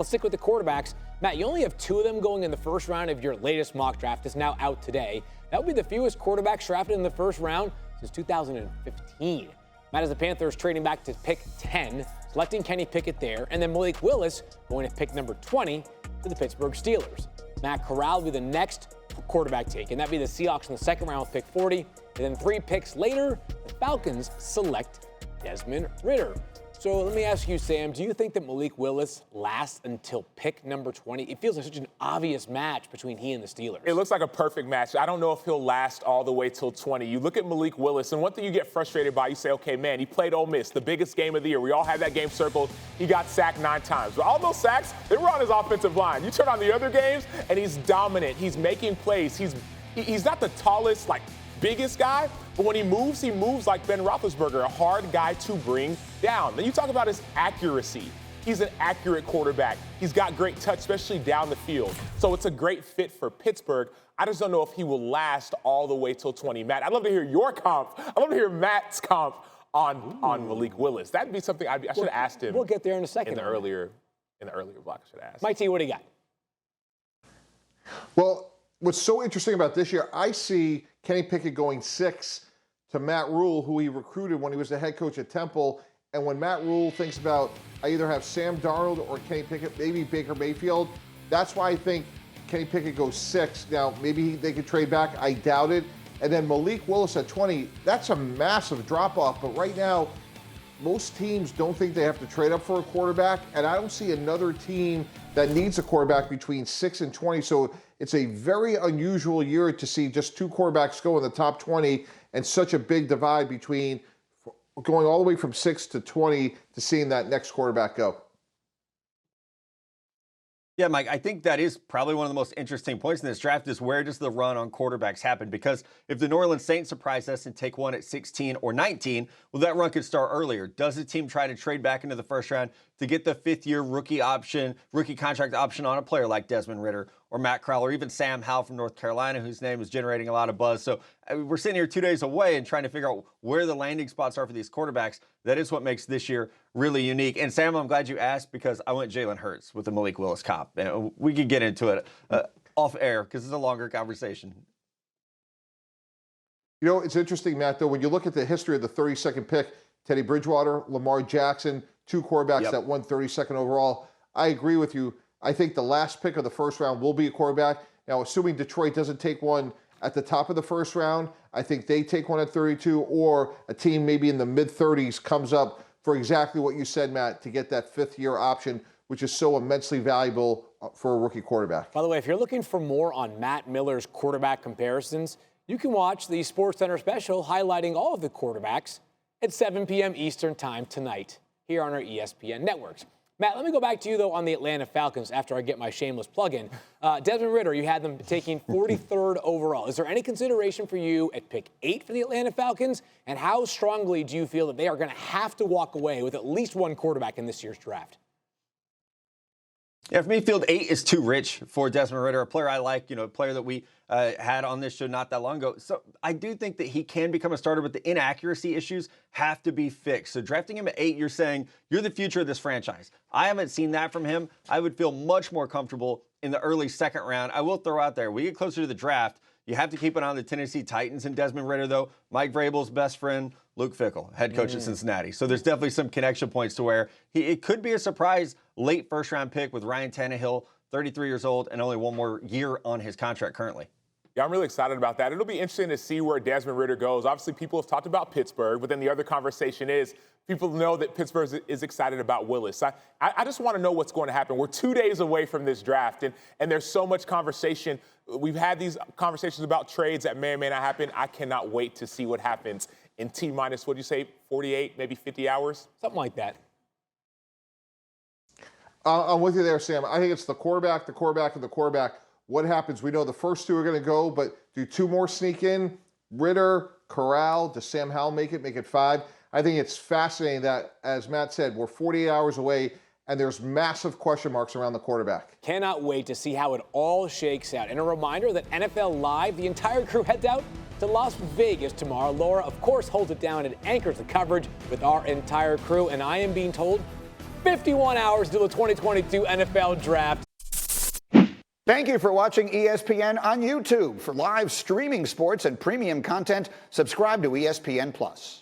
Let's stick with the quarterbacks. Matt, you only have 2 of them going in the first round of your latest mock draft. It's now out today. That would be the fewest quarterbacks drafted in the first round since 2015. Matt has the Panthers trading back to pick 10, selecting Kenny Pickett there, and then Malik Willis going to pick number 20 to the Pittsburgh Steelers. Matt Corral will be the next quarterback take, and that'd be the Seahawks in the second round with pick 40. And then 3 picks later, the Falcons select Desmond Ridder. So let me ask you, Sam, do you think that Malik Willis lasts until pick number 20? It feels like such an obvious match between he and the Steelers. It looks like a perfect match. I don't know if he'll last all the way till 20. You look at Malik Willis, and one thing you get frustrated by, you say, okay, man, he played Ole Miss, the biggest game of the year. We all had that game circled. He got sacked 9 times. But all those sacks, they were on his offensive line. You turn on the other games, and he's dominant. He's making plays. He's not the tallest, biggest guy, but when he moves like Ben Roethlisberger, a hard guy to bring down. Then you talk about his accuracy. He's an accurate quarterback. He's got great touch, especially down the field. So it's a great fit for Pittsburgh. I just don't know if he will last all the way till 20. Matt, I'd love to hear your comp. I'd love to hear Matt's comp on Malik Willis. That'd be something I should have asked him. We'll get there in a second. In the earlier block, I should have asked. Mike T, what do you got? Well, what's so interesting about this year, I see Kenny Pickett going 6 to Matt Rule, who he recruited when he was the head coach at Temple. And when Matt Rule thinks about, I either have Sam Darnold or Kenny Pickett, maybe Baker Mayfield, that's why I think Kenny Pickett goes 6. Now, maybe they could trade back. I doubt it. And then Malik Willis at 20, that's a massive drop-off. But right now, most teams don't think they have to trade up for a quarterback. And I don't see another team that needs a quarterback between 6 and 20. So it's a very unusual year to see just 2 quarterbacks go in the top 20 and such a big divide between going all the way from 6 to 20 to seeing that next quarterback go. Yeah, Mike, I think that is probably one of the most interesting points in this draft is where does the run on quarterbacks happen? Because if the New Orleans Saints surprise us and take one at 16 or 19, well, that run could start earlier. Does the team try to trade back into the first round to get the 5th-year rookie contract option on a player like Desmond Ridder or Matt Corral or even Sam Howell from North Carolina, whose name is generating a lot of buzz? So we're sitting here 2 days away and trying to figure out where the landing spots are for these quarterbacks. That is what makes this year really unique. And Sam, I'm glad you asked because I went Jalen Hurts with the Malik Willis comp. We could get into it off air because it's a longer conversation. You know, it's interesting, Matt, though, when you look at the history of the 32nd pick, Teddy Bridgewater, Lamar Jackson, 2 quarterbacks that won 32nd overall. I agree with you. I think the last pick of the first round will be a quarterback. Now, assuming Detroit doesn't take one at the top of the first round, I think they take one at 32, or a team maybe in the mid-30s comes up for exactly what you said, Matt, to get that 5th-year option, which is so immensely valuable for a rookie quarterback. By the way, if you're looking for more on Matt Miller's quarterback comparisons, you can watch the SportsCenter special highlighting all of the quarterbacks at 7 p.m. Eastern Time tonight here on our ESPN networks. Matt, let me go back to you, though, on the Atlanta Falcons after I get my shameless plug-in. Desmond Ridder, you had them taking 43rd overall. Is there any consideration for you at pick 8 for the Atlanta Falcons? And how strongly do you feel that they are going to have to walk away with at least one quarterback in this year's draft? Yeah, for me, field 8 is too rich for Desmond Ridder, a player I like, a player that we had on this show not that long ago. So I do think that he can become a starter, but the inaccuracy issues have to be fixed. So drafting him at 8, you're saying you're the future of this franchise. I haven't seen that from him. I would feel much more comfortable in the early second round. I will throw out there, we get closer to the draft, you have to keep an eye on the Tennessee Titans and Desmond Ridder, though. Mike Vrabel's best friend, Luke Fickell, head coach at Cincinnati. So there's definitely some connection points to where it could be a surprise late first-round pick with Ryan Tannehill, 33 years old, and only one more year on his contract currently. Yeah, I'm really excited about that. It'll be interesting to see where Desmond Ridder goes. Obviously, people have talked about Pittsburgh, but then the other conversation is people know that Pittsburgh is excited about Willis. I just want to know what's going to happen. We're 2 days away from this draft, and there's so much conversation. We've had these conversations about trades that may or may not happen. I cannot wait to see what happens in T-minus, what'd you say, 48, maybe 50 hours? Something like that. I'm with you there, Sam. I think it's the quarterback, and the quarterback. What happens? We know the first 2 are going to go, but do 2 more sneak in? Ridder, Corral, does Sam Howell make it 5? I think it's fascinating that, as Matt said, we're 48 hours away, and there's massive question marks around the quarterback. Cannot wait to see how it all shakes out. And a reminder that NFL Live, the entire crew heads out to Las Vegas tomorrow. Laura, of course, holds it down and anchors the coverage with our entire crew. And I am being told 51 hours to the 2022 NFL Draft. Thank you for watching ESPN on YouTube. For live streaming sports and premium content, subscribe to ESPN+.